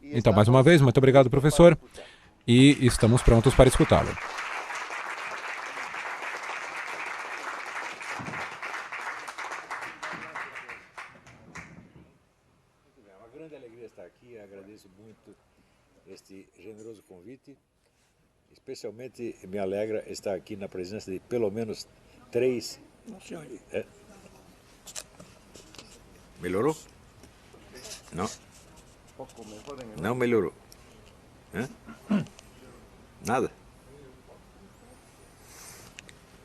Então, mais uma vez, muito obrigado, professor, e estamos prontos para escutá-lo. É uma grande alegria estar aqui, agradeço muito este generoso convite. Especialmente me alegra estar aqui na presença de pelo menos 3... Melhorou? Não? Não melhorou. Nada?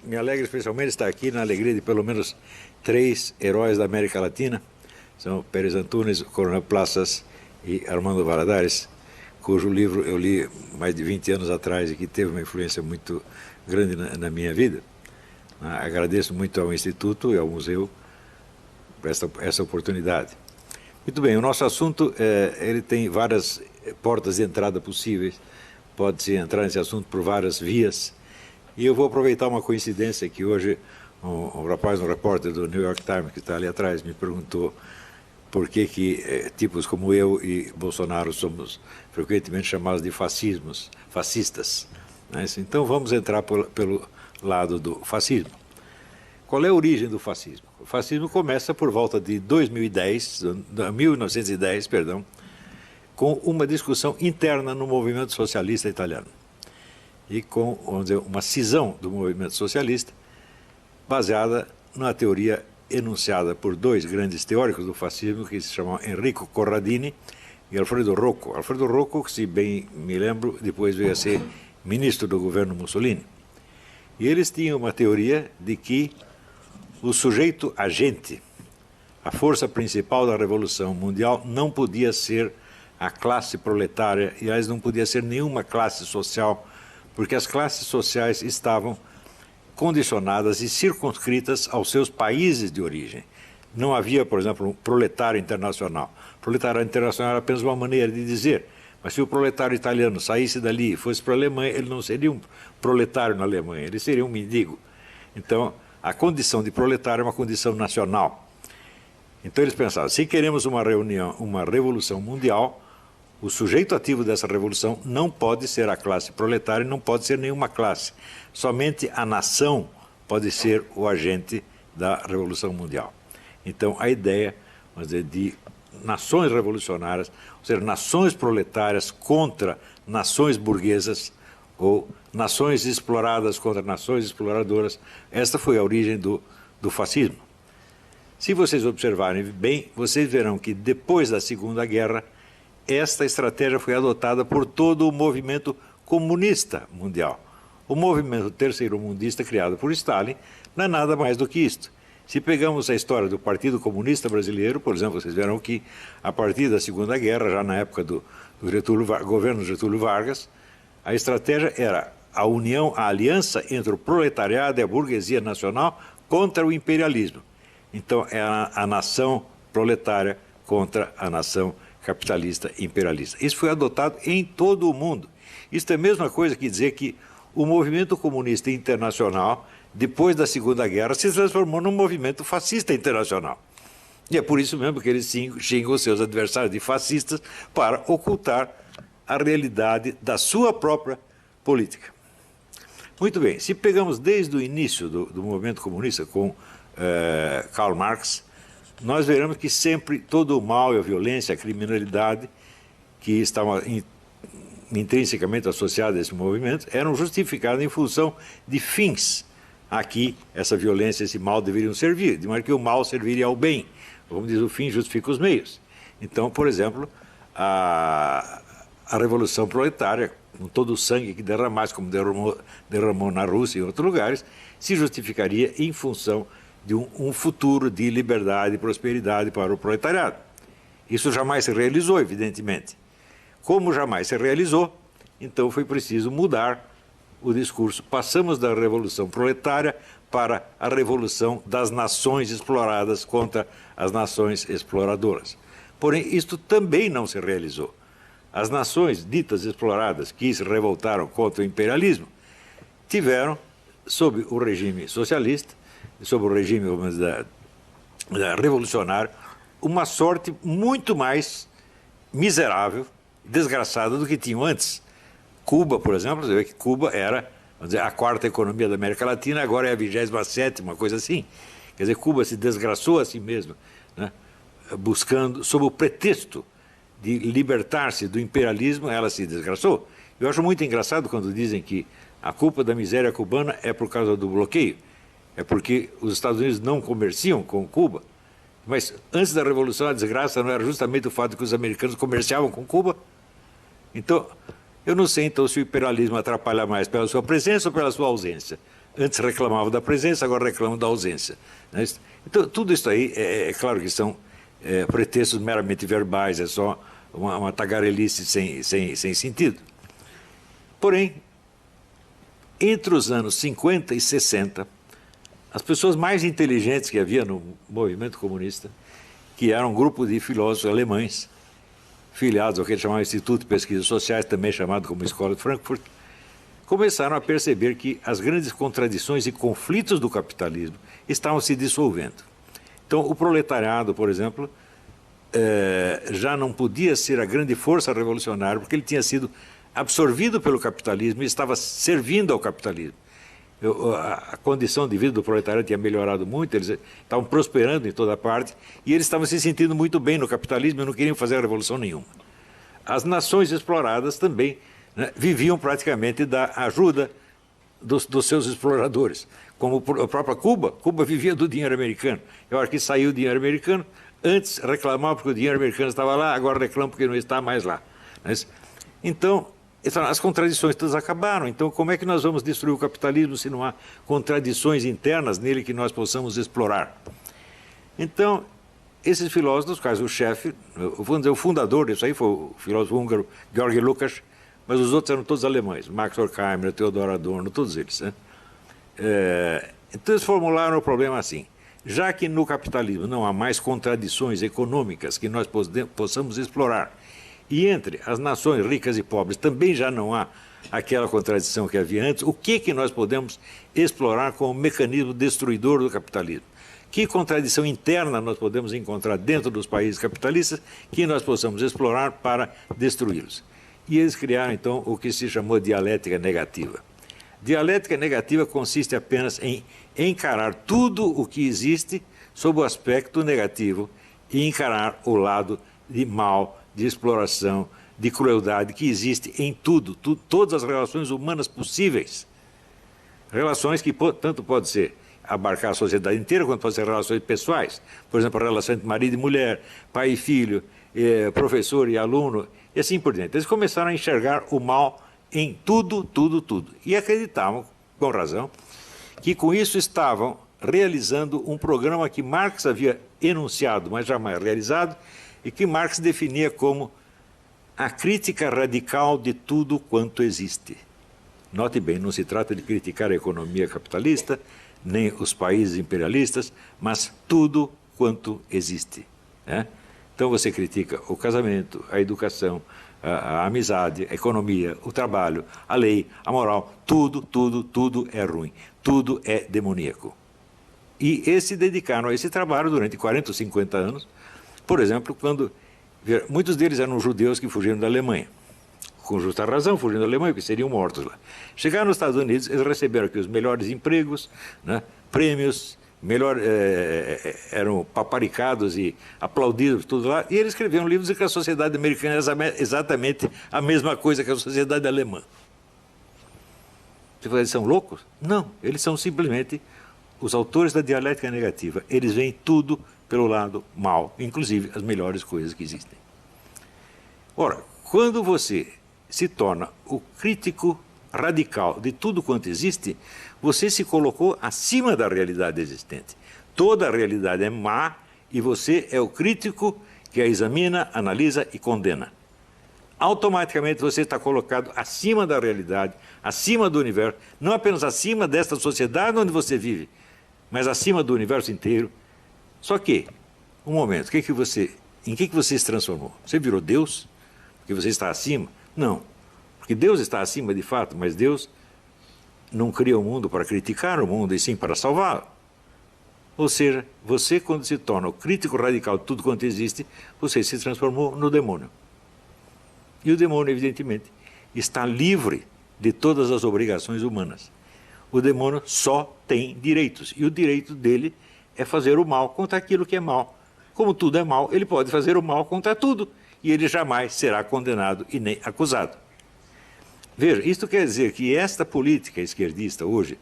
Me alegra especialmente estar aqui na alegria de pelo menos 3 heróis da América Latina. São Pérez Antunes, Coronel Plazas e Armando Valladares, cujo livro eu li mais de 20 anos atrás e que teve uma influência muito grande na minha vida. Agradeço muito ao Instituto e ao Museu por essa oportunidade. Muito bem, o nosso assunto ele tem várias portas de entrada possíveis, pode-se entrar nesse assunto por várias vias, e eu vou aproveitar uma coincidência que hoje um repórter do New York Times, que está ali atrás, me perguntou por que tipos como eu e Bolsonaro somos frequentemente chamados de fascistas. Né? Então vamos entrar pelo lado do fascismo. Qual é a origem do fascismo? O fascismo começa por volta de 1910, com uma discussão interna no movimento socialista italiano e com, vamos dizer, uma cisão do movimento socialista baseada na teoria enunciada por 2 grandes teóricos do fascismo que se chamam Enrico Corradini e Alfredo Rocco. Alfredo Rocco, que, se bem me lembro, depois veio a ser ministro do governo Mussolini. E eles tinham uma teoria de que o sujeito agente, a força principal da Revolução Mundial, não podia ser a classe proletária, e aliás não podia ser nenhuma classe social, porque as classes sociais estavam condicionadas e circunscritas aos seus países de origem. Não havia, por exemplo, um proletário internacional. Proletário internacional era apenas uma maneira de dizer, mas se o proletário italiano saísse dali e fosse para a Alemanha, ele não seria um proletário na Alemanha, ele seria um mendigo. Então, a condição de proletário é uma condição nacional. Então eles pensavam, se queremos uma revolução mundial, o sujeito ativo dessa revolução não pode ser a classe proletária, não pode ser nenhuma classe. Somente a nação pode ser o agente da revolução mundial. Então a ideia, vamos dizer, de nações revolucionárias, ou seja, nações proletárias contra nações burguesas, ou nações exploradas contra nações exploradoras, esta foi a origem do fascismo. Se vocês observarem bem, vocês verão que depois da Segunda Guerra, esta estratégia foi adotada por todo o movimento comunista mundial. O movimento terceiro-mundista criado por Stalin não é nada mais do que isto. Se pegamos a história do Partido Comunista Brasileiro, por exemplo, vocês verão que a partir da Segunda Guerra, já na época do governo Getúlio Vargas, a estratégia era a aliança entre o proletariado e a burguesia nacional contra o imperialismo. Então, é a nação proletária contra a nação capitalista imperialista. Isso foi adotado em todo o mundo. Isso é a mesma coisa que dizer que o movimento comunista internacional, depois da Segunda Guerra, se transformou num movimento fascista internacional. E é por isso mesmo que eles xingam os seus adversários de fascistas para ocultar a realidade da sua própria política. Muito bem, se pegamos desde o início do movimento comunista com Karl Marx, nós veremos que sempre todo o mal e a violência, a criminalidade que estavam intrinsecamente associadas a esse movimento eram justificadas em função de fins a que essa violência, esse mal deveriam servir, de maneira que o mal serviria ao bem. Como diz o fim, justifica os meios. Então, por exemplo, a Revolução Proletária, com todo o sangue que derramasse, como derramou na Rússia e em outros lugares, se justificaria em função de um futuro de liberdade e prosperidade para o proletariado. Isso jamais se realizou, evidentemente. Como jamais se realizou, então foi preciso mudar o discurso. Passamos da Revolução Proletária para a Revolução das Nações Exploradas contra as nações exploradoras. Porém, isto também não se realizou. As nações ditas exploradas que se revoltaram contra o imperialismo tiveram, sob o regime socialista, sob o regime revolucionário, uma sorte muito mais miserável desgraçada do que tinham antes. Cuba, por exemplo, você vê que Cuba era, vamos dizer, a quarta economia da América Latina, agora é a 27ª, uma coisa assim. Quer dizer, Cuba se desgraçou a si mesma, né? Buscando, sob o pretexto de libertar-se do imperialismo, ela se desgraçou. Eu acho muito engraçado quando dizem que a culpa da miséria cubana é por causa do bloqueio, é porque os Estados Unidos não comerciam com Cuba. Mas antes da Revolução, a desgraça não era justamente o fato de que os americanos comerciavam com Cuba? Então, eu não sei então se o imperialismo atrapalha mais pela sua presença ou pela sua ausência. Antes reclamavam da presença, agora reclamam da ausência. Então, tudo isso aí, é claro que são pretextos meramente verbais, é só uma tagarelice sem sentido. Porém, entre os anos 50 e 60, as pessoas mais inteligentes que havia no movimento comunista, que era um grupo de filósofos alemães, filiados ao que eles chamavam Instituto de Pesquisas Sociais, também chamado como Escola de Frankfurt, começaram a perceber que as grandes contradições e conflitos do capitalismo estavam se dissolvendo. Então, o proletariado, por exemplo, já não podia ser a grande força revolucionária, porque ele tinha sido absorvido pelo capitalismo e estava servindo ao capitalismo. A condição de vida do proletariado tinha melhorado muito, eles estavam prosperando em toda parte e eles estavam se sentindo muito bem no capitalismo e não queriam fazer revolução nenhuma. As nações exploradas também, né, viviam praticamente da ajuda dos seus exploradores, como a própria Cuba. Cuba vivia do dinheiro americano. Eu acho que saiu o dinheiro americano, antes reclamava porque o dinheiro americano estava lá, agora reclama porque não está mais lá. Então, as contradições todas acabaram. Então, como é que nós vamos destruir o capitalismo se não há contradições internas nele que nós possamos explorar? Então, esses filósofos, dos quais o chefe, vamos dizer, o fundador disso aí foi o filósofo húngaro Georgi Lukács, mas os outros eram todos alemães, Max Horkheimer, Theodor Adorno, todos eles. Né? Então, eles formularam o problema assim: já que no capitalismo não há mais contradições econômicas que nós possamos explorar, e entre as nações ricas e pobres também já não há aquela contradição que havia antes, o que nós podemos explorar como mecanismo destruidor do capitalismo? Que contradição interna nós podemos encontrar dentro dos países capitalistas que nós possamos explorar para destruí-los? E eles criaram, então, o que se chamou dialética negativa. Dialética negativa consiste apenas em encarar tudo o que existe sob o aspecto negativo e encarar o lado de mal, de exploração, de crueldade que existe em tudo, todas as relações humanas possíveis. Relações que tanto pode ser abarcar a sociedade inteira, quanto pode ser relações pessoais. Por exemplo, a relação entre marido e mulher, pai e filho, professor e aluno, e assim por diante. Eles começaram a enxergar o mal em tudo, tudo, tudo. E acreditavam, com razão, que com isso estavam realizando um programa que Marx havia enunciado, mas jamais realizado, e que Marx definia como a crítica radical de tudo quanto existe. Note bem, não se trata de criticar a economia capitalista, nem os países imperialistas, mas tudo quanto existe. Né? Então você critica o casamento, a educação, a amizade, a economia, o trabalho, a lei, a moral, tudo, tudo, tudo é ruim, tudo é demoníaco. E eles se dedicaram a esse trabalho durante 40 ou 50 anos, por exemplo, quando muitos deles eram judeus que fugiram da Alemanha, com justa razão, fugindo da Alemanha, porque seriam mortos lá. Chegaram nos Estados Unidos, eles receberam aqui os melhores empregos, né, prêmios, eram paparicados e aplaudidos, tudo lá, e eles escreveram livros de que a sociedade americana é exatamente a mesma coisa que a sociedade alemã. Você fala, eles são loucos? Não, eles são simplesmente os autores da dialética negativa. Eles veem tudo pelo lado mal, inclusive as melhores coisas que existem. Ora, quando você se torna o crítico radical de tudo quanto existe, você se colocou acima da realidade existente. Toda a realidade é má e você é o crítico que a examina, analisa e condena. Automaticamente você está colocado acima da realidade, acima do universo, não apenas acima desta sociedade onde você vive, mas acima do universo inteiro. Só que, um momento, em que você se transformou? Você virou Deus? Porque você está acima? Não, porque Deus está acima de fato, mas Deus não cria o mundo para criticar o mundo, e sim para salvá-lo. Ou seja, você, quando se torna o crítico radical de tudo quanto existe, você se transformou no demônio. E o demônio, evidentemente, está livre de todas as obrigações humanas. O demônio só tem direitos, e o direito dele é fazer o mal contra aquilo que é mal. Como tudo é mal, ele pode fazer o mal contra tudo, e ele jamais será condenado e nem acusado. Veja, isto quer dizer que esta política esquerdista hoje,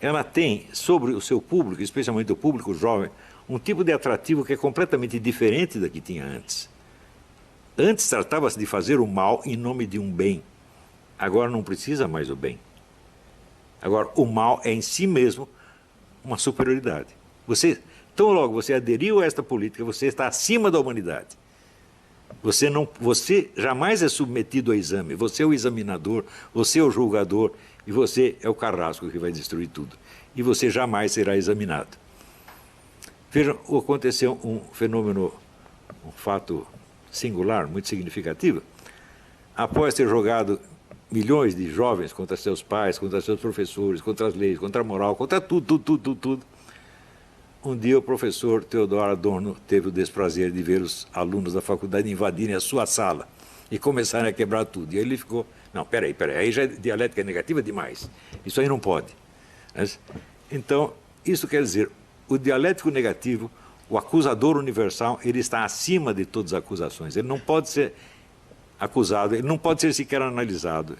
ela tem sobre o seu público, especialmente o público jovem, um tipo de atrativo que é completamente diferente da que tinha antes. Antes tratava-se de fazer o mal em nome de um bem. Agora não precisa mais do bem. Agora, o mal é em si mesmo uma superioridade. Tão logo você aderiu a esta política, você está acima da humanidade. Você jamais é submetido a exame. Você é o examinador, você é o julgador e você é o carrasco que vai destruir tudo. E você jamais será examinado. Vejam, aconteceu um fenômeno, um fato singular, muito significativo. Após ter jogado milhões de jovens contra seus pais, contra seus professores, contra as leis, contra a moral, contra tudo. Um dia o professor Theodor Adorno teve o desprazer de ver os alunos da faculdade invadirem a sua sala e começarem a quebrar tudo. E aí ele ficou, não, peraí, aí já é dialética negativa demais. Isso aí não pode. Então, isso quer dizer, o dialético negativo, o acusador universal, ele está acima de todas as acusações. Ele não pode ser acusado, ele não pode ser sequer analisado.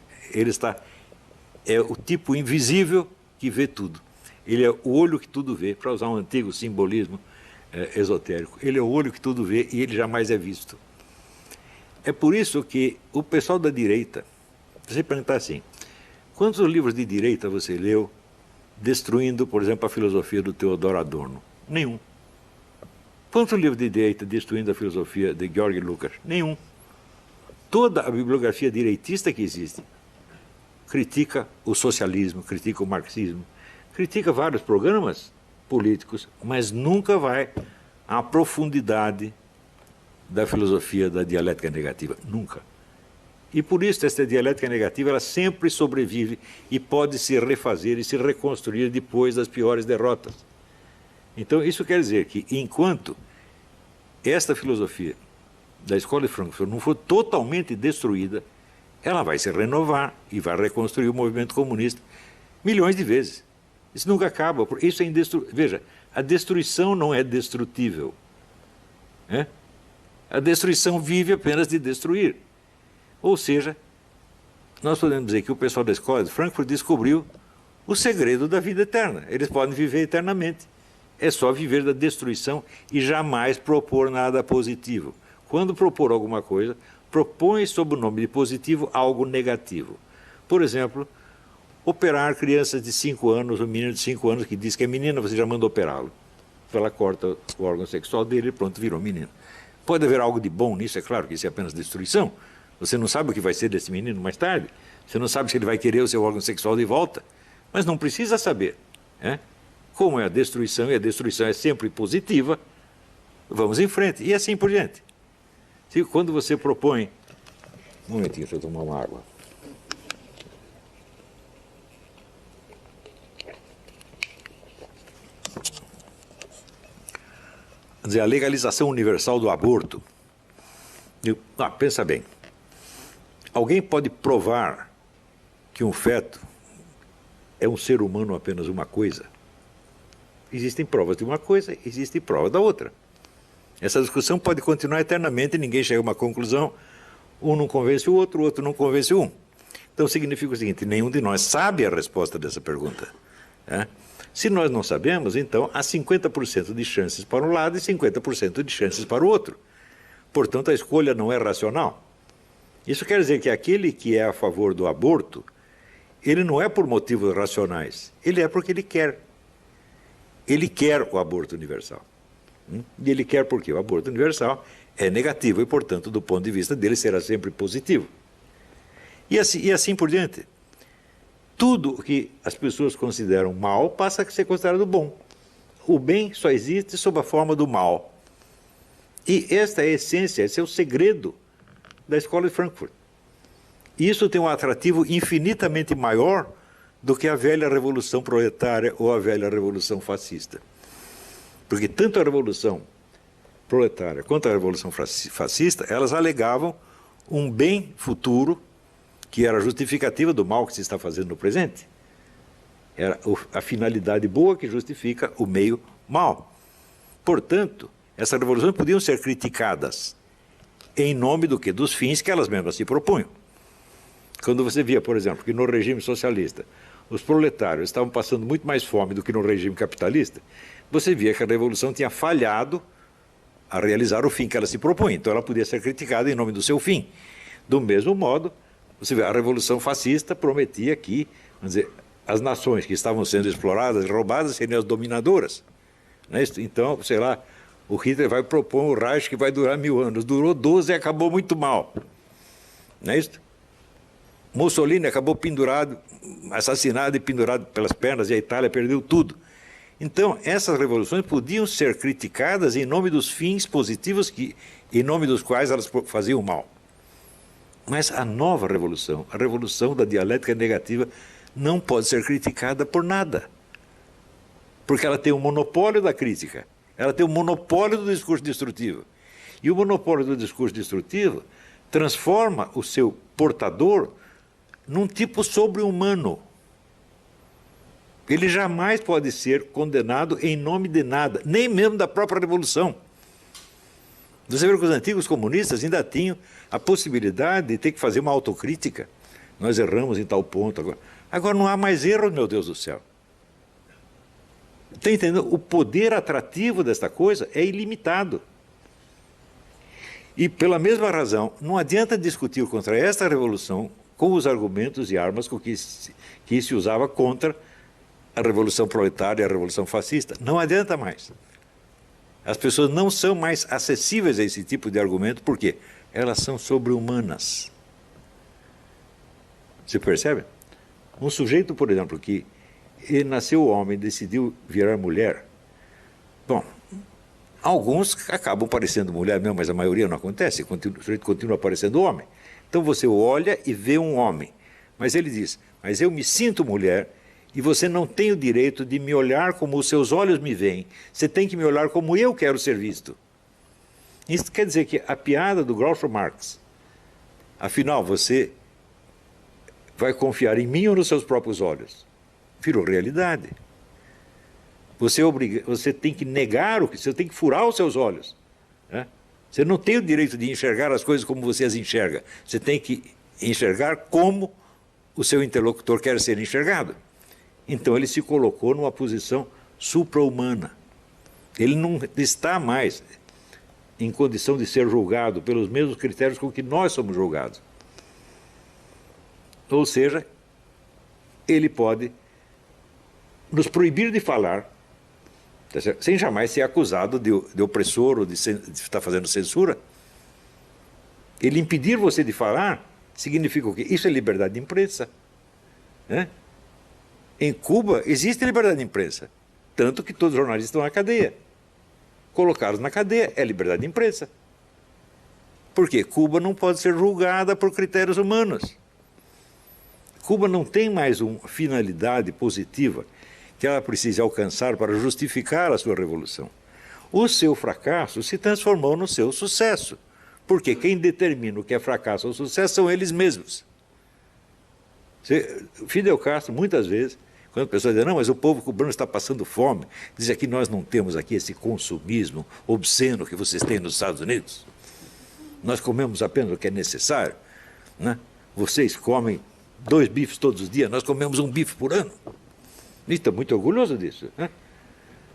É o tipo invisível que vê tudo. Ele é o olho que tudo vê, para usar um antigo simbolismo esotérico. Ele é o olho que tudo vê e ele jamais é visto. É por isso que o pessoal da direita, você perguntar assim, quantos livros de direita você leu destruindo, por exemplo, a filosofia do Theodor Adorno? Nenhum. Quantos livros de direita destruindo a filosofia de Georg Lukács? Nenhum. Toda a bibliografia direitista que existe critica o socialismo, critica o marxismo, critica vários programas políticos, mas nunca vai à profundidade da filosofia da dialética negativa. Nunca. E por isso essa dialética negativa ela sempre sobrevive e pode se refazer e se reconstruir depois das piores derrotas. Então isso quer dizer que enquanto esta filosofia da Escola de Frankfurt não for totalmente destruída, ela vai se renovar e vai reconstruir o movimento comunista milhões de vezes. Isso nunca acaba. Isso é indestrutível. Veja, a destruição não é destrutível. A destruição vive apenas de destruir. Ou seja, nós podemos dizer que o pessoal da Escola de Frankfurt descobriu o segredo da vida eterna. Eles podem viver eternamente. É só viver da destruição e jamais propor nada positivo. Quando propor alguma coisa, propõe sob o nome de positivo algo negativo. Por exemplo, operar crianças de 5 anos, um menino de 5 anos que diz que é menina, você já manda operá-lo. Ela corta o órgão sexual dele e pronto, virou menino. Pode haver algo de bom nisso, é claro que isso é apenas destruição. Você não sabe o que vai ser desse menino mais tarde. Você não sabe se ele vai querer o seu órgão sexual de volta. Mas não precisa saber. Como é a destruição, e a destruição é sempre positiva, vamos em frente. E assim por diante. Quando você propõe... Um momentinho, deixa eu tomar uma água. Quer dizer, a legalização universal do aborto. Pensa bem. Alguém pode provar que um feto é um ser humano apenas uma coisa? Existem provas de uma coisa, existem provas da outra. Essa discussão pode continuar eternamente, ninguém chega a uma conclusão, um não convence o outro não convence um. Então significa o seguinte, nenhum de nós sabe a resposta dessa pergunta. Se nós não sabemos, então há 50% de chances para um lado e 50% de chances para o outro. Portanto, a escolha não é racional. Isso quer dizer que aquele que é a favor do aborto, ele não é por motivos racionais, ele é porque ele quer. Ele quer o aborto universal. E ele quer porque o aborto universal é negativo e, portanto, do ponto de vista dele, será sempre positivo. E assim por diante. Tudo que as pessoas consideram mal passa a ser considerado bom. O bem só existe sob a forma do mal. E esta é a essência, esse é o segredo da Escola de Frankfurt. Isso tem um atrativo infinitamente maior do que a velha revolução proletária ou a velha revolução fascista. Porque tanto a revolução proletária quanto a revolução fascista, elas alegavam um bem futuro que era a justificativa do mal que se está fazendo no presente. Era a finalidade boa que justifica o meio mal. Portanto, essas revoluções podiam ser criticadas em nome do quê? Dos fins que elas mesmas se propunham. Quando você via, por exemplo, que no regime socialista os proletários estavam passando muito mais fome do que no regime capitalista, você via que a revolução tinha falhado a realizar o fim que ela se propunha. Então ela podia ser criticada em nome do seu fim. Do mesmo modo, você vê, a revolução fascista prometia que, vamos dizer, as nações que estavam sendo exploradas e roubadas seriam as dominadoras. Não é isso? Então, sei lá, o Hitler vai propor um Reich que vai durar 1000 anos. Durou 12 e acabou muito mal. Não é isso? Mussolini acabou pendurado, assassinado e pendurado pelas pernas, e a Itália perdeu tudo. Então, essas revoluções podiam ser criticadas em nome dos fins positivos em nome dos quais elas faziam mal. Mas a nova revolução, a revolução da dialética negativa, não pode ser criticada por nada. Porque ela tem o monopólio da crítica, ela tem o monopólio do discurso destrutivo. E o monopólio do discurso destrutivo transforma o seu portador num tipo sobre-humano. Ele jamais pode ser condenado em nome de nada, nem mesmo da própria revolução. Você vê que os antigos comunistas ainda tinham a possibilidade de ter que fazer uma autocrítica. Nós erramos em tal ponto agora. Agora não há mais erros, meu Deus do céu. Está entendendo? O poder atrativo desta coisa é ilimitado. E pela mesma razão, não adianta discutir contra esta revolução com os argumentos e armas com que se usava contra a revolução proletária e a revolução fascista. Não adianta mais. As pessoas não são mais acessíveis a esse tipo de argumento, por quê? Elas são sobre-humanas. Você percebe? Um sujeito, por exemplo, que ele nasceu homem e decidiu virar mulher, bom, alguns acabam parecendo mulher mesmo, mas a maioria não acontece, o sujeito continua parecendo homem. Então você olha e vê um homem, mas ele diz, mas eu me sinto mulher e você não tem o direito de me olhar como os seus olhos me veem, você tem que me olhar como eu quero ser visto. Isso quer dizer que a piada do Groucho Marx, afinal você vai confiar em mim ou nos seus próprios olhos? Virou realidade. Você tem que negar você tem que furar os seus olhos. Né? Você não tem o direito de enxergar as coisas como você as enxerga. Você tem que enxergar como o seu interlocutor quer ser enxergado. Então ele se colocou numa posição supra-humana. Ele não está mais em condição de ser julgado pelos mesmos critérios com que nós somos julgados. Ou seja, ele pode nos proibir de falar, sem jamais ser acusado de opressor ou de estar fazendo censura. Ele impedir você de falar significa o quê? Isso é liberdade de imprensa. Né? Em Cuba existe liberdade de imprensa, tanto que todos os jornalistas estão na cadeia. Colocados na cadeia é liberdade de imprensa. Por quê? Cuba não pode ser julgada por critérios humanos. Cuba não tem mais uma finalidade positiva que ela precisa alcançar para justificar a sua revolução. O seu fracasso se transformou no seu sucesso, porque quem determina o que é fracasso ou sucesso são eles mesmos. Fidel Castro, muitas vezes, quando a pessoa diz, não, mas o povo cubano está passando fome, diz aqui, nós não temos aqui esse consumismo obsceno que vocês têm nos Estados Unidos. Nós comemos apenas o que é necessário. Né? Vocês comem 2 bifes todos os dias, nós comemos 1 bife por ano. E estou muito orgulhoso disso. Né?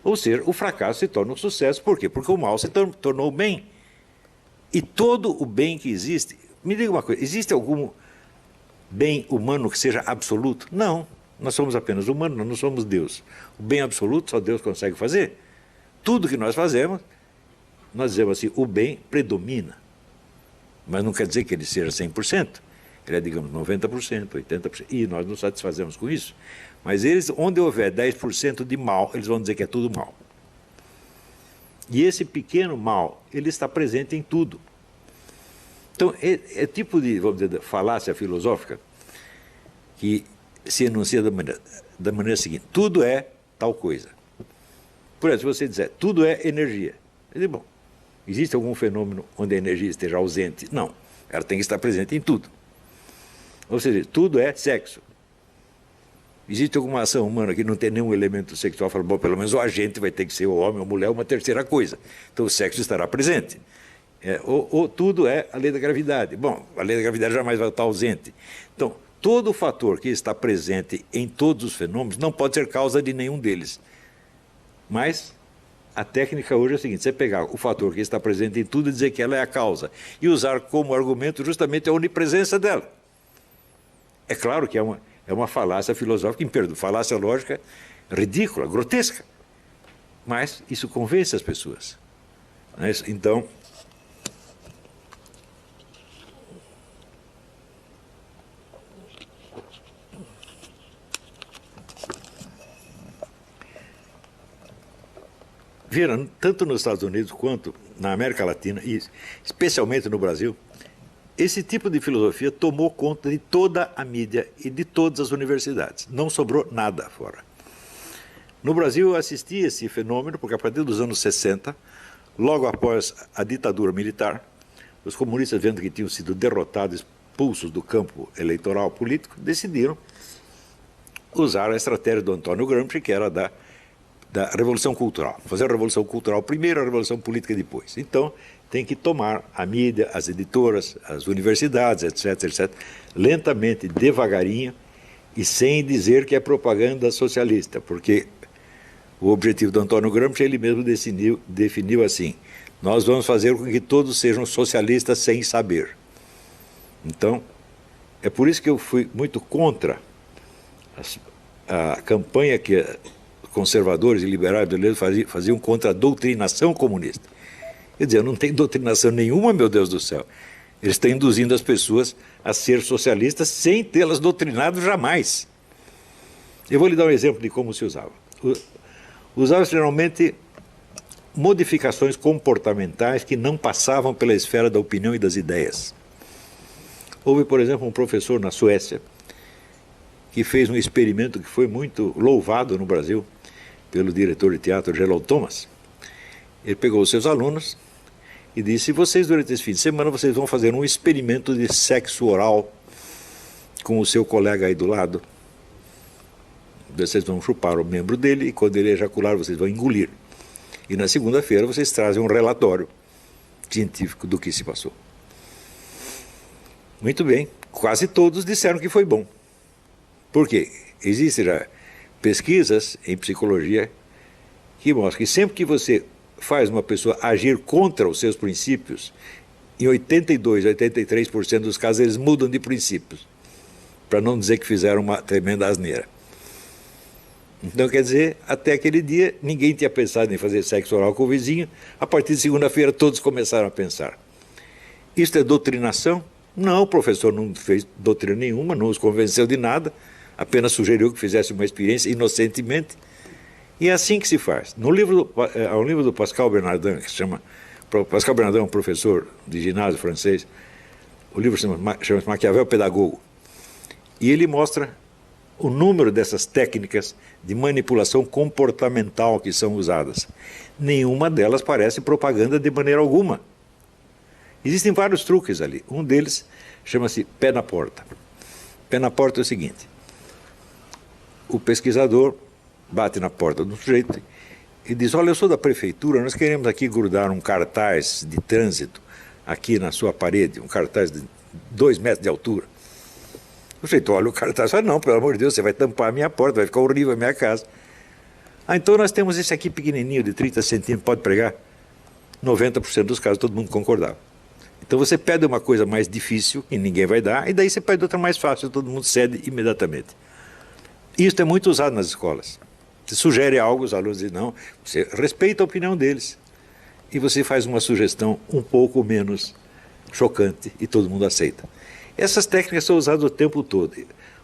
Ou seja, o fracasso se torna um sucesso. Por quê? Porque o mal se tornou bem. E todo o bem que existe... Me diga uma coisa, existe algum bem humano que seja absoluto? Não. Nós somos apenas humanos, nós não somos Deus. O bem absoluto só Deus consegue fazer. Tudo que nós fazemos, nós dizemos assim, o bem predomina. Mas não quer dizer que ele seja 100%. Ele é, digamos, 90%, 80%. E nós nos satisfazemos com isso. Mas eles, onde houver 10% de mal, eles vão dizer que é tudo mal. E esse pequeno mal, ele está presente em tudo. Então, é tipo de, vamos dizer, falácia filosófica que se enuncia da maneira seguinte, tudo é tal coisa. Por exemplo, se você disser, tudo é energia. Eu digo, bom, existe algum fenômeno onde a energia esteja ausente? Não. Ela tem que estar presente em tudo. Ou seja, tudo é sexo. Existe alguma ação humana que não tem nenhum elemento sexual, fala, bom, pelo menos o agente vai ter que ser o homem ou a mulher, uma terceira coisa. Então o sexo estará presente. Ou tudo é a lei da gravidade. Bom, a lei da gravidade jamais vai estar ausente. Então, todo fator que está presente em todos os fenômenos não pode ser causa de nenhum deles. Mas a técnica hoje é a seguinte, você pegar o fator que está presente em tudo e dizer que ela é a causa, e usar como argumento justamente a onipresença dela. É claro que é uma falácia filosófica, falácia lógica ridícula, grotesca. Mas isso convence as pessoas. Então, viram, tanto nos Estados Unidos quanto na América Latina, e especialmente no Brasil, esse tipo de filosofia tomou conta de toda a mídia e de todas as universidades. Não sobrou nada fora. No Brasil eu assisti esse fenômeno porque a partir dos anos 60, logo após a ditadura militar, os comunistas, vendo que tinham sido derrotados, expulsos do campo eleitoral político, decidiram usar a estratégia do Antônio Gramsci, que era da Revolução Cultural. Fazer a Revolução Cultural primeiro, a Revolução Política depois. Então, tem que tomar a mídia, as editoras, as universidades, etc., etc., lentamente, devagarinho, e sem dizer que é propaganda socialista, porque o objetivo do Antônio Gramsci, ele mesmo definiu assim, nós vamos fazer com que todos sejam socialistas sem saber. Então, é por isso que eu fui muito contra a campanha que conservadores e liberais brasileiros faziam contra a doutrinação comunista. Quer dizer, não tem doutrinação nenhuma, meu Deus do céu. Eles estão induzindo as pessoas a ser socialistas sem tê-las doutrinado jamais. Eu vou lhe dar um exemplo de como se usava. Usava-se geralmente modificações comportamentais que não passavam pela esfera da opinião e das ideias. Houve, por exemplo, um professor na Suécia que fez um experimento que foi muito louvado no Brasil pelo diretor de teatro Gerald Thomas. Ele pegou os seus alunos e disse, vocês durante esse fim de semana vocês vão fazer um experimento de sexo oral com o seu colega aí do lado. Vocês vão chupar o membro dele e quando ele ejacular vocês vão engolir. E na segunda-feira vocês trazem um relatório científico do que se passou. Muito bem, quase todos disseram que foi bom. Por quê? Existem já pesquisas em psicologia que mostram que sempre que você faz uma pessoa agir contra os seus princípios, em 82%, 83% dos casos eles mudam de princípios, para não dizer que fizeram uma tremenda asneira. Então, quer dizer, até aquele dia ninguém tinha pensado em fazer sexo oral com o vizinho, a partir de segunda-feira todos começaram a pensar. Isso é doutrinação? Não, o professor não fez doutrina nenhuma, não os convenceu de nada, apenas sugeriu que fizesse uma experiência inocentemente. E é assim que se faz. Há um livro do Pascal Bernardin, que se chama... Pascal Bernardin é um professor de ginásio francês. O livro chama-se Maquiavel Pedagogo. E ele mostra o número dessas técnicas de manipulação comportamental que são usadas. Nenhuma delas parece propaganda de maneira alguma. Existem vários truques ali. Um deles chama-se pé na porta. Pé na porta é o seguinte. O pesquisador bate na porta do sujeito e diz, olha, eu sou da prefeitura, nós queremos aqui grudar um cartaz de trânsito aqui na sua parede, um cartaz de 2 metros de altura. O sujeito olha o cartaz e fala, não, pelo amor de Deus, você vai tampar a minha porta, vai ficar horrível a minha casa. Ah, então nós temos esse aqui pequenininho, de 30 centímetros, pode pregar? 90% dos casos todo mundo concordava. Então você pede uma coisa mais difícil, e ninguém vai dar, e daí você pede outra mais fácil, todo mundo cede imediatamente. Isso é muito usado nas escolas. Você sugere algo, os alunos dizem não, você respeita a opinião deles. E você faz uma sugestão um pouco menos chocante e todo mundo aceita. Essas técnicas são usadas o tempo todo.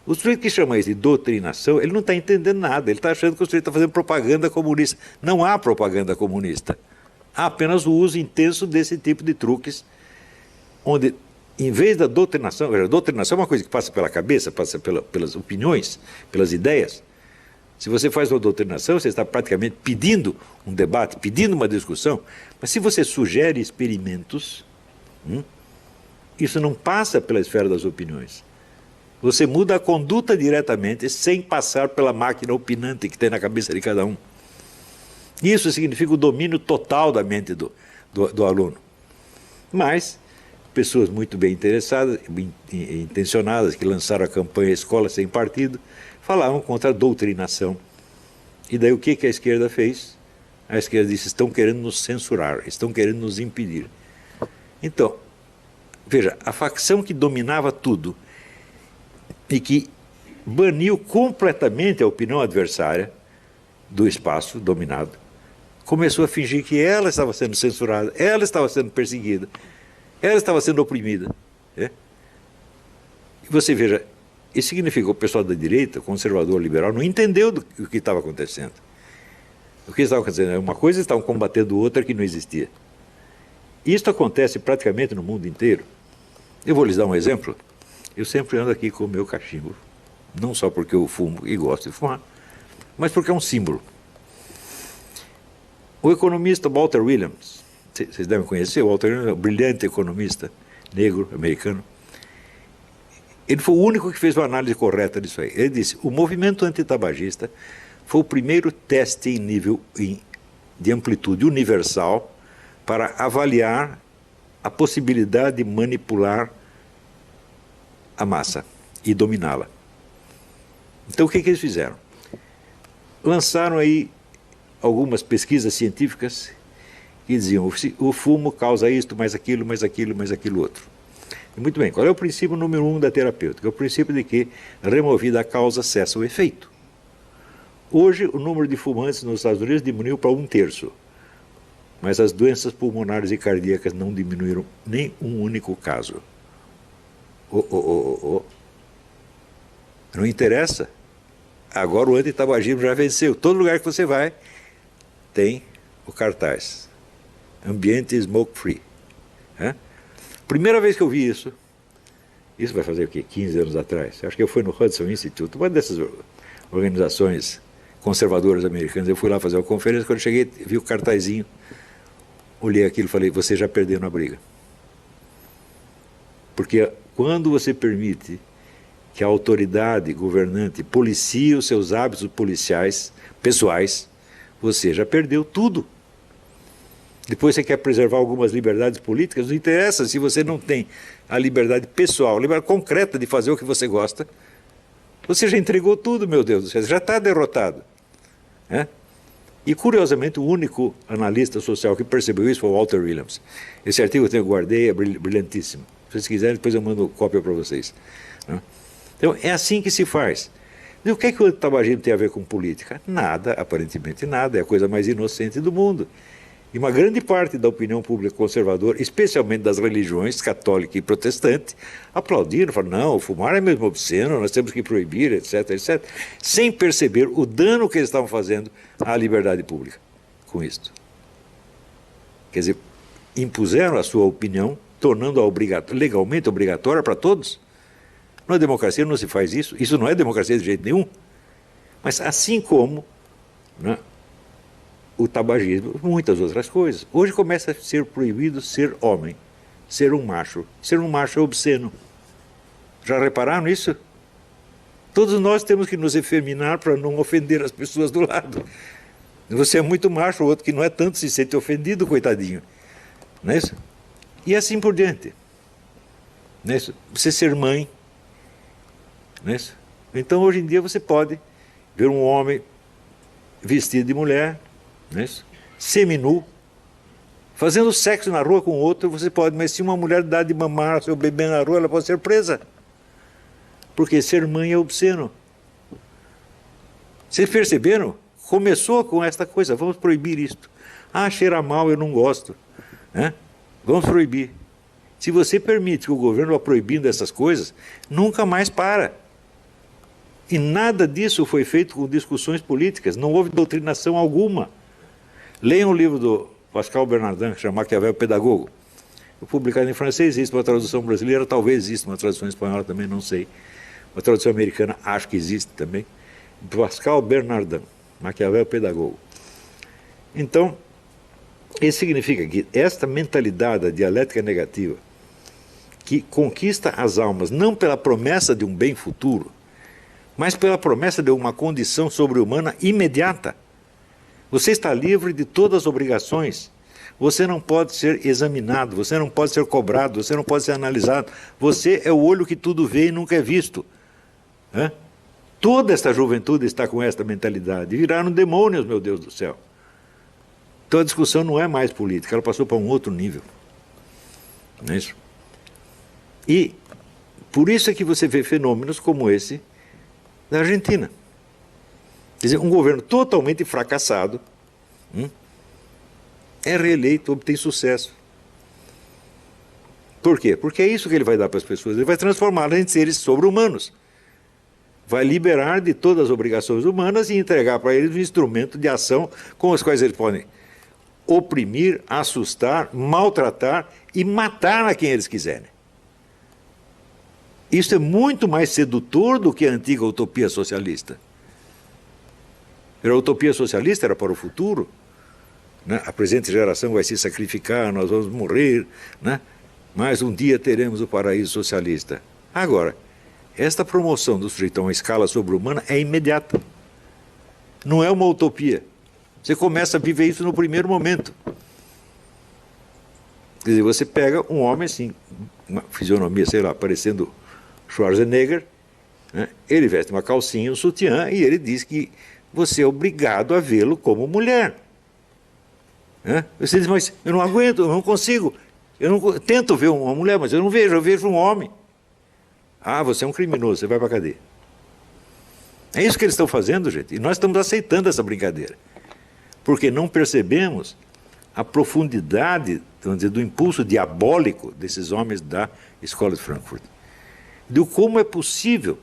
O sujeito que chama isso de doutrinação, ele não está entendendo nada, ele está achando que o sujeito está fazendo propaganda comunista. Não há propaganda comunista. Há apenas o uso intenso desse tipo de truques, onde, em vez da doutrinação, a doutrinação é uma coisa que passa pela cabeça, passa pelas opiniões, pelas ideias. Se você faz uma doutrinação, você está praticamente pedindo um debate, pedindo uma discussão, mas se você sugere experimentos, Isso não passa pela esfera das opiniões. Você muda a conduta diretamente sem passar pela máquina opinante que tem na cabeça de cada um. Isso significa o domínio total da mente do aluno. Mas pessoas muito bem interessadas, intencionadas, que lançaram a campanha Escola Sem Partido, falavam contra a doutrinação. E daí o que a esquerda fez? A esquerda disse, estão querendo nos censurar, estão querendo nos impedir. Então, veja, a facção que dominava tudo e que baniu completamente a opinião adversária do espaço dominado, começou a fingir que ela estava sendo censurada, ela estava sendo perseguida, ela estava sendo oprimida. E você veja, isso significa que o pessoal da direita, conservador, liberal, não entendeu o que estava acontecendo. O que estava acontecendo? Uma coisa estavam combatendo outra que não existia. Isso acontece praticamente no mundo inteiro. Eu vou lhes dar um exemplo. Eu sempre ando aqui com o meu cachimbo. Não só porque eu fumo e gosto de fumar, mas porque é um símbolo. O economista Walter Williams, vocês devem conhecer, o Walter Williams é um brilhante economista negro, americano. Ele foi o único que fez uma análise correta disso aí. Ele disse, o movimento antitabagista foi o primeiro teste em nível de amplitude universal para avaliar a possibilidade de manipular a massa e dominá-la. Então o que eles fizeram? Lançaram aí algumas pesquisas científicas que diziam o fumo causa isto, mais aquilo, mais aquilo, mais aquilo outro. E muito bem, qual é o princípio número 1 da terapêutica? É o princípio de que, removida a causa, cessa o efeito. Hoje, o número de fumantes nos Estados Unidos diminuiu para 1/3, mas as doenças pulmonares e cardíacas não diminuíram nem um único caso. Não interessa. Agora o antitabagismo já venceu. Todo lugar que você vai tem o cartaz. Ambiente smoke free. Primeira vez que eu vi isso vai fazer o quê? 15 anos atrás. Acho que eu fui no Hudson Institute, uma dessas organizações conservadoras americanas. Eu fui lá fazer uma conferência, quando eu cheguei, vi o cartazinho, olhei aquilo e falei, você já perdeu na briga. Porque quando você permite que a autoridade governante policie os seus hábitos policiais, pessoais, você já perdeu tudo. Depois você quer preservar algumas liberdades políticas, não interessa se você não tem a liberdade pessoal, a liberdade concreta de fazer o que você gosta, você já entregou tudo, meu Deus, você já está derrotado. E, curiosamente, o único analista social que percebeu isso foi o Walter Williams. Esse artigo eu guardei, é brilhantíssimo. Se vocês quiserem, depois eu mando cópia para vocês. Então, é assim que se faz. E o que é que o tabagismo tem a ver com política? Nada, aparentemente nada, é a coisa mais inocente do mundo. E uma grande parte da opinião pública conservadora, especialmente das religiões católica e protestante, aplaudiram, falaram, não, fumar é mesmo obsceno, nós temos que proibir, etc, etc, sem perceber o dano que eles estavam fazendo à liberdade pública com isto. Quer dizer, impuseram a sua opinião, tornando-a legalmente obrigatória para todos. Na democracia não se faz isso, isso não é democracia de jeito nenhum. Mas assim como o tabagismo, muitas outras coisas. Hoje começa a ser proibido ser homem, ser um macho. Ser um macho é obsceno. Já repararam nisso? Todos nós temos que nos efeminar para não ofender as pessoas do lado. Você é muito macho, o outro que não é tanto se sente ofendido, coitadinho. Não é isso? E assim por diante. Não é isso? Você ser mãe. Não é isso? Então hoje em dia você pode ver um homem vestido de mulher, não é isso? Seminu, fazendo sexo na rua com outro, você pode, mas se uma mulher dá de mamar ao seu bebê na rua, ela pode ser presa. Porque ser mãe é obsceno. Vocês perceberam? Começou com esta coisa, vamos proibir isto. Ah, cheira mal, eu não gosto. Vamos proibir. Se você permite que o governo vá proibindo essas coisas, nunca mais para. E nada disso foi feito com discussões políticas, não houve doutrinação alguma. Leiam o livro do Pascal Bernardin, que chama Maquiavel Pedagogo. Publicado em francês, existe uma tradução brasileira, talvez exista uma tradução espanhola também, não sei. Uma tradução americana, acho que existe também. Pascal Bernardin, Maquiavel Pedagogo. Então, isso significa que esta mentalidade da dialética negativa, que conquista as almas não pela promessa de um bem futuro, mas pela promessa de uma condição sobre-humana imediata. Você está livre de todas as obrigações. Você não pode ser examinado, você não pode ser cobrado, você não pode ser analisado. Você é o olho que tudo vê e nunca é visto. Toda esta juventude está com esta mentalidade. Viraram demônios, meu Deus do céu. Então a discussão não é mais política, ela passou para um outro nível. Não é isso? E por isso é que você vê fenômenos como esse da Argentina. Quer dizer, um governo totalmente fracassado é reeleito, obtém sucesso. Por quê? Porque é isso que ele vai dar para as pessoas. Ele vai transformá-las em seres sobre-humanos. Vai liberar de todas as obrigações humanas e entregar para eles um instrumento de ação com os quais eles podem oprimir, assustar, maltratar e matar a quem eles quiserem. Isso é muito mais sedutor do que a antiga utopia socialista. A utopia socialista era para o futuro, né? A presente geração vai se sacrificar, nós vamos morrer, né? Mas um dia teremos o paraíso socialista. Agora, esta promoção do sujeito a uma escala sobre-humana é imediata. Não é uma utopia. Você começa a viver isso no primeiro momento. Quer dizer, você pega um homem assim, uma fisionomia, sei lá, parecendo Schwarzenegger, né? Ele veste uma calcinha, um sutiã, e ele diz que você é obrigado a vê-lo como mulher. Você diz, mas eu não aguento, eu não consigo. Tento ver uma mulher, mas eu não vejo, eu vejo um homem. Ah, você é um criminoso, você vai para a cadeia. É isso que eles estão fazendo, gente, e nós estamos aceitando essa brincadeira. Porque não percebemos a profundidade, vamos dizer, do impulso diabólico desses homens da Escola de Frankfurt. De como é possível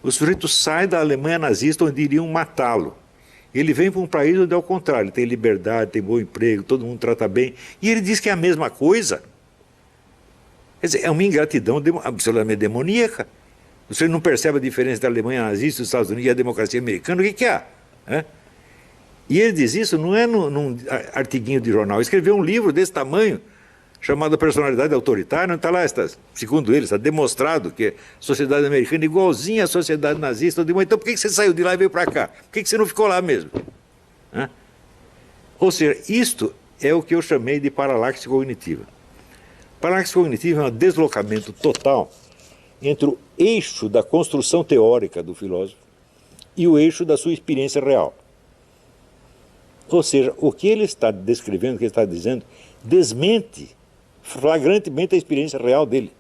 o sujeito sai da Alemanha nazista onde iriam matá-lo. Ele vem para um país onde é o contrário, ele tem liberdade, tem bom emprego, todo mundo trata bem, e ele diz que é a mesma coisa. Quer dizer, é uma ingratidão absolutamente demoníaca. Você não percebe a diferença da Alemanha nazista, dos Estados Unidos e a democracia americana, o que há? E ele diz isso não é num artiguinho de jornal, ele escreveu um livro desse tamanho, chamado Personalidade Autoritária, onde está lá, segundo ele, está demonstrado que a sociedade americana é igualzinha à sociedade nazista. Então por que você saiu de lá e veio para cá? Por que você não ficou lá mesmo? Ou seja, isto é o que eu chamei de paralaxe cognitiva. Paralaxe cognitiva é um deslocamento total entre o eixo da construção teórica do filósofo e o eixo da sua experiência real. Ou seja, o que ele está descrevendo, o que ele está dizendo, desmente flagrantemente a experiência real dele.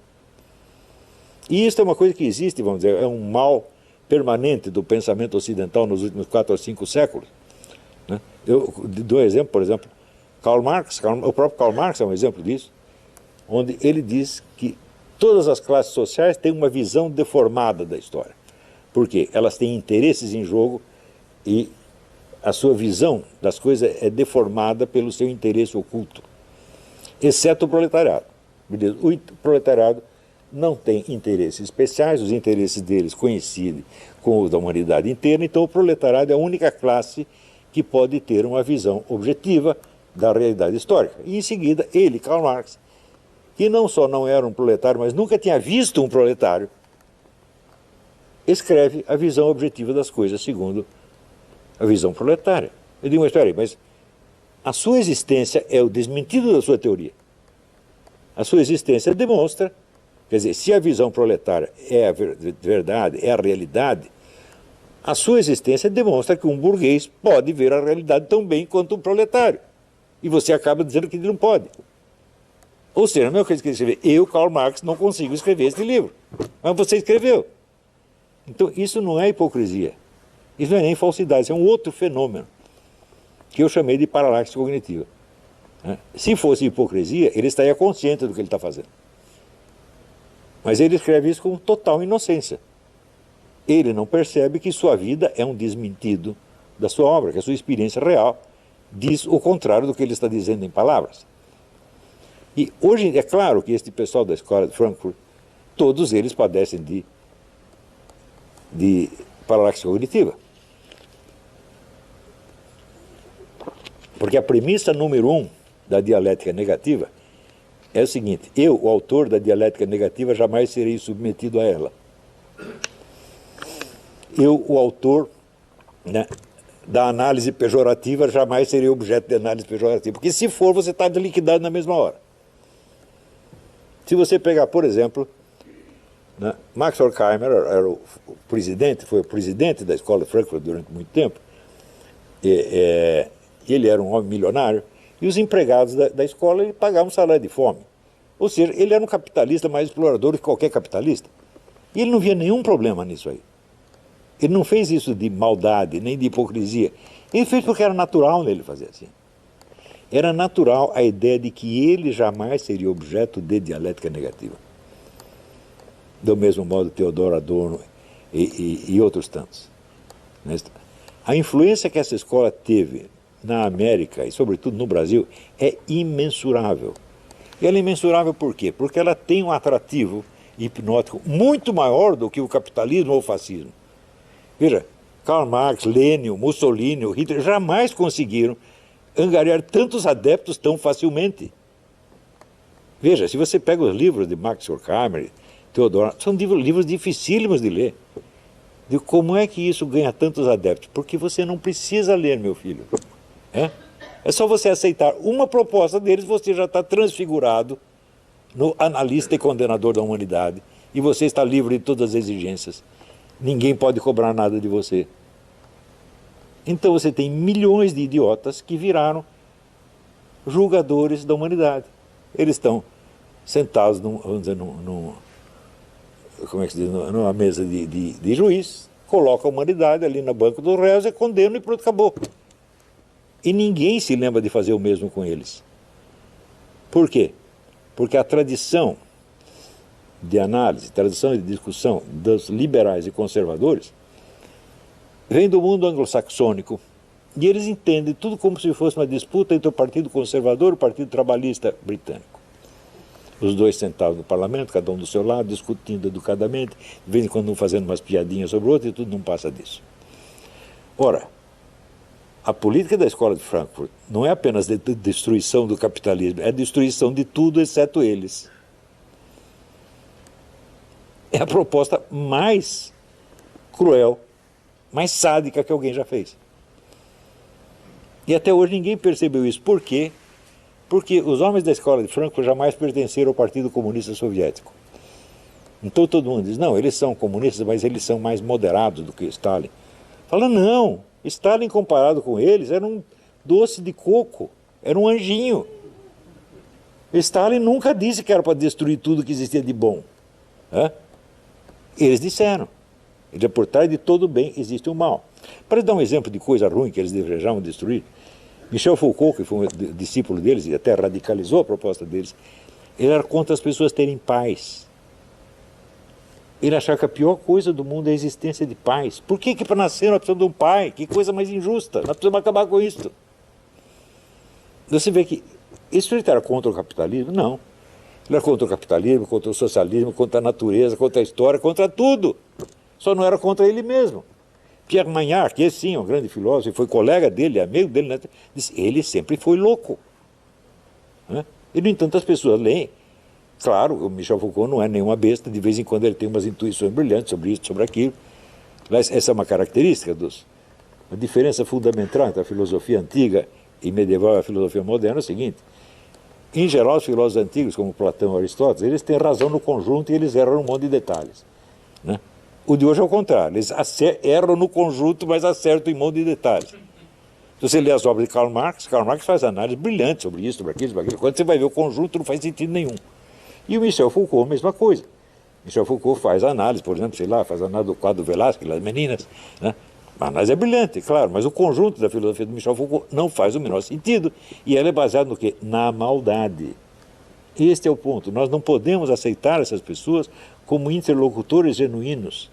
E isso é uma coisa que existe, vamos dizer, é um mal permanente do pensamento ocidental nos últimos 4 ou 5 séculos. Eu dou um exemplo, por exemplo, Karl Marx, o próprio Karl Marx é um exemplo disso, onde ele diz que todas as classes sociais têm uma visão deformada da história. Por quê? Elas têm interesses em jogo e a sua visão das coisas é deformada pelo seu interesse oculto. Exceto o proletariado. O proletariado não tem interesses especiais, os interesses deles coincidem com os da humanidade inteira, então o proletariado é a única classe que pode ter uma visão objetiva da realidade histórica. E em seguida, ele, Karl Marx, que não só não era um proletário, mas nunca tinha visto um proletário, escreve a visão objetiva das coisas segundo a visão proletária. Eu digo, mas espera aí, mas a sua existência é o desmentido da sua teoria. A sua existência demonstra, quer dizer, se a visão proletária é a verdade, é a realidade, a sua existência demonstra que um burguês pode ver a realidade tão bem quanto um proletário. E você acaba dizendo que ele não pode. Ou seja, a mesma coisa que escrever, eu, Karl Marx, não consigo escrever esse livro. Mas você escreveu. Então, isso não é hipocrisia. Isso não é nem falsidade, isso é um outro fenômeno que eu chamei de paralaxe cognitiva. Se fosse hipocrisia, ele estaria consciente do que ele está fazendo. Mas ele escreve isso com total inocência. Ele não percebe que sua vida é um desmentido da sua obra, que a sua experiência real diz o contrário do que ele está dizendo em palavras. E hoje é claro que este pessoal da Escola de Frankfurt, todos eles padecem de paralaxe cognitiva. Porque a premissa número 1 da dialética negativa é o seguinte: eu, o autor da dialética negativa, jamais serei submetido a ela. Eu, o autor, né, da análise pejorativa, jamais serei objeto de análise pejorativa. Porque se for, você está liquidado na mesma hora. Se você pegar, por exemplo, né, Max Horkheimer era o presidente, foi o presidente da escola de Frankfurt durante muito tempo. Ele era um homem milionário e os empregados da escola ele pagavam um salário de fome. Ou seja, ele era um capitalista mais explorador do que qualquer capitalista. E ele não via nenhum problema nisso aí. Ele não fez isso de maldade, nem de hipocrisia. Ele fez porque era natural nele fazer assim. Era natural a ideia de que ele jamais seria objeto de dialética negativa. Do mesmo modo, Theodor Adorno e outros tantos. A influência que essa escola teve na América e, sobretudo, no Brasil, é imensurável. E ela é imensurável por quê? Porque ela tem um atrativo hipnótico muito maior do que o capitalismo ou o fascismo. Veja, Karl Marx, Lenin, Mussolini, Hitler jamais conseguiram angariar tantos adeptos tão facilmente. Veja, se você pega os livros de Max Horkheimer, Theodor, são livros dificílimos de ler. De como é que isso ganha tantos adeptos? Porque você não precisa ler, meu filho. É só você aceitar uma proposta deles, você já está transfigurado no analista e condenador da humanidade. E você está livre de todas as exigências. Ninguém pode cobrar nada de você. Então você tem milhões de idiotas que viraram julgadores da humanidade. Eles estão sentados vamos dizer, como é que se diz, numa mesa de juiz, coloca a humanidade ali no banco dos réus e condena e pronto, acabou. E ninguém se lembra de fazer o mesmo com eles. Por quê? Porque a tradição de análise, tradição de discussão dos liberais e conservadores vem do mundo anglo-saxônico e eles entendem tudo como se fosse uma disputa entre o Partido Conservador e o Partido Trabalhista britânico. Os dois sentados no parlamento, cada um do seu lado, discutindo educadamente, de vez em quando um fazendo umas piadinhas sobre o outro e tudo não passa disso. Ora, a política da escola de Frankfurt não é apenas de destruição do capitalismo, é destruição de tudo exceto eles. É a proposta mais cruel, mais sádica que alguém já fez. E até hoje ninguém percebeu isso. Por quê? Porque os homens da escola de Frankfurt jamais pertenceram ao Partido Comunista Soviético. Então todo mundo diz, não, eles são comunistas, mas eles são mais moderados do que Stalin. Fala, não, Stalin comparado com eles era um doce de coco, era um anjinho. Stalin nunca disse que era para destruir tudo que existia de bom. Eles disseram. Por trás de todo bem existe o mal. Para dar um exemplo de coisa ruim que eles desejavam destruir, Michel Foucault, que foi um discípulo deles e até radicalizou a proposta deles, ele era contra as pessoas terem paz. Ele achava que a pior coisa do mundo é a existência de paz. Por que para nascer nós precisamos de um pai? Que coisa mais injusta. Nós precisamos acabar com isso. Você vê que isso ele era contra o capitalismo? Não. Ele era contra o capitalismo, contra o socialismo, contra a natureza, contra a história, contra tudo. Só não era contra ele mesmo. Pierre Magnard, que sim, é um grande filósofo, foi colega dele, amigo dele, né? Disse, ele sempre foi louco. E, no entanto, as pessoas leem. Claro, o Michel Foucault não é nenhuma besta, de vez em quando ele tem umas intuições brilhantes sobre isso, sobre aquilo. Mas essa é uma característica a diferença fundamental entre a filosofia antiga e medieval e a filosofia moderna é o seguinte: em geral, os filósofos antigos, como Platão e Aristóteles, eles têm razão no conjunto e eles erram um monte de detalhes. O de hoje é o contrário, eles erram no conjunto, mas acertam em um monte de detalhes. Se você lê as obras de Karl Marx faz análises brilhantes sobre isso, sobre aquilo, sobre aquilo. Quando você vai ver o conjunto, não faz sentido nenhum. E o Michel Foucault, a mesma coisa. Michel Foucault faz análise, por exemplo, faz análise do quadro Velázquez, das meninas. A análise é brilhante, claro, mas o conjunto da filosofia do Michel Foucault não faz o menor sentido. E ela é baseada no quê? Na maldade. Este é o ponto. Nós não podemos aceitar essas pessoas como interlocutores genuínos.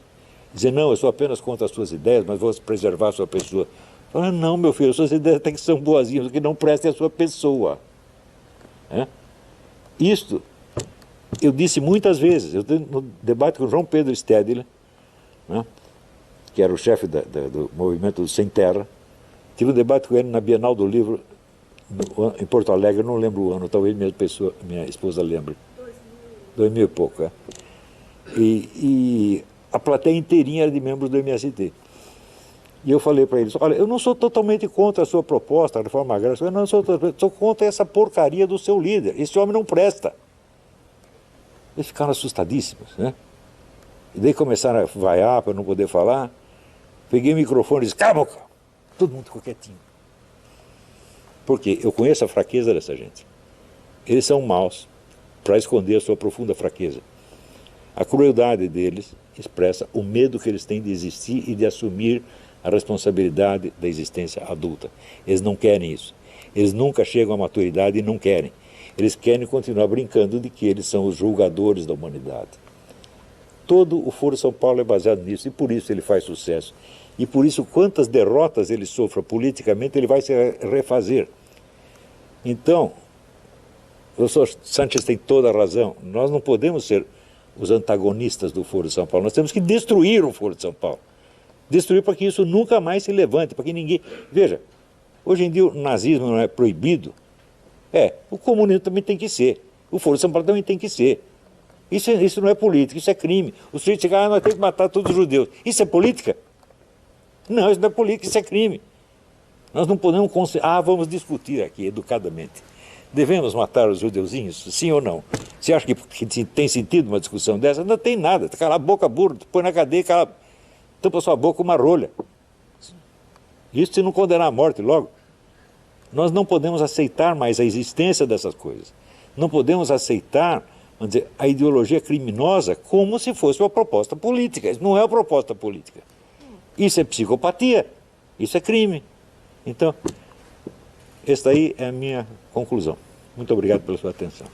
Dizer, não, eu sou apenas contra as suas ideias, mas vou preservar a sua pessoa. Fala, não, meu filho, as suas ideias até que são boazinhas, que não prestem a sua pessoa. Isto, eu disse muitas vezes, no debate com João Pedro Stedler, que era o chefe do movimento do Sem Terra, tive um debate com ele na Bienal do Livro em Porto Alegre, eu não lembro o ano, talvez minha esposa lembre. 2000 e pouco, é. E a plateia inteirinha era de membros do MST. E eu falei para eles, olha, eu não sou totalmente contra a sua proposta, a reforma agrária, eu não sou contra essa porcaria do seu líder, esse homem não presta. Eles ficaram assustadíssimos, né? E daí começaram a vaiar para não poder falar. Peguei o microfone e disse, cala a boca! Todo mundo ficou quietinho. Porque eu conheço a fraqueza dessa gente. Eles são maus para esconder a sua profunda fraqueza. A crueldade deles expressa o medo que eles têm de existir e de assumir a responsabilidade da existência adulta. Eles não querem isso. Eles nunca chegam à maturidade e não querem. Eles querem continuar brincando de que eles são os julgadores da humanidade. Todo o Foro São Paulo é baseado nisso e por isso ele faz sucesso. E por isso, quantas derrotas ele sofra politicamente, ele vai se refazer. Então, o professor Sanches tem toda a razão. Nós não podemos ser os antagonistas do Foro de São Paulo. Nós temos que destruir o Foro de São Paulo. Destruir para que isso nunca mais se levante, para que ninguém... Veja, hoje em dia o nazismo não é proibido. O comunismo também tem que ser. O Foro de São Paulo também tem que ser. Isso não é política, isso é crime. Os suíços chegam, nós temos que matar todos os judeus. Isso é política? Não, isso não é política, isso é crime. Nós não podemos... vamos discutir aqui, educadamente. Devemos matar os judeuzinhos, sim ou não? Você acha que tem sentido uma discussão dessa? Não tem nada. Cala a boca, burro, põe na cadeia, tampa sua boca com uma rolha. Isso se não condenar à morte logo. Nós não podemos aceitar mais a existência dessas coisas. Não podemos aceitar, vamos dizer, a ideologia criminosa como se fosse uma proposta política. Isso não é uma proposta política. Isso é psicopatia. Isso é crime. Então, esta aí é a minha conclusão. Muito obrigado pela sua atenção.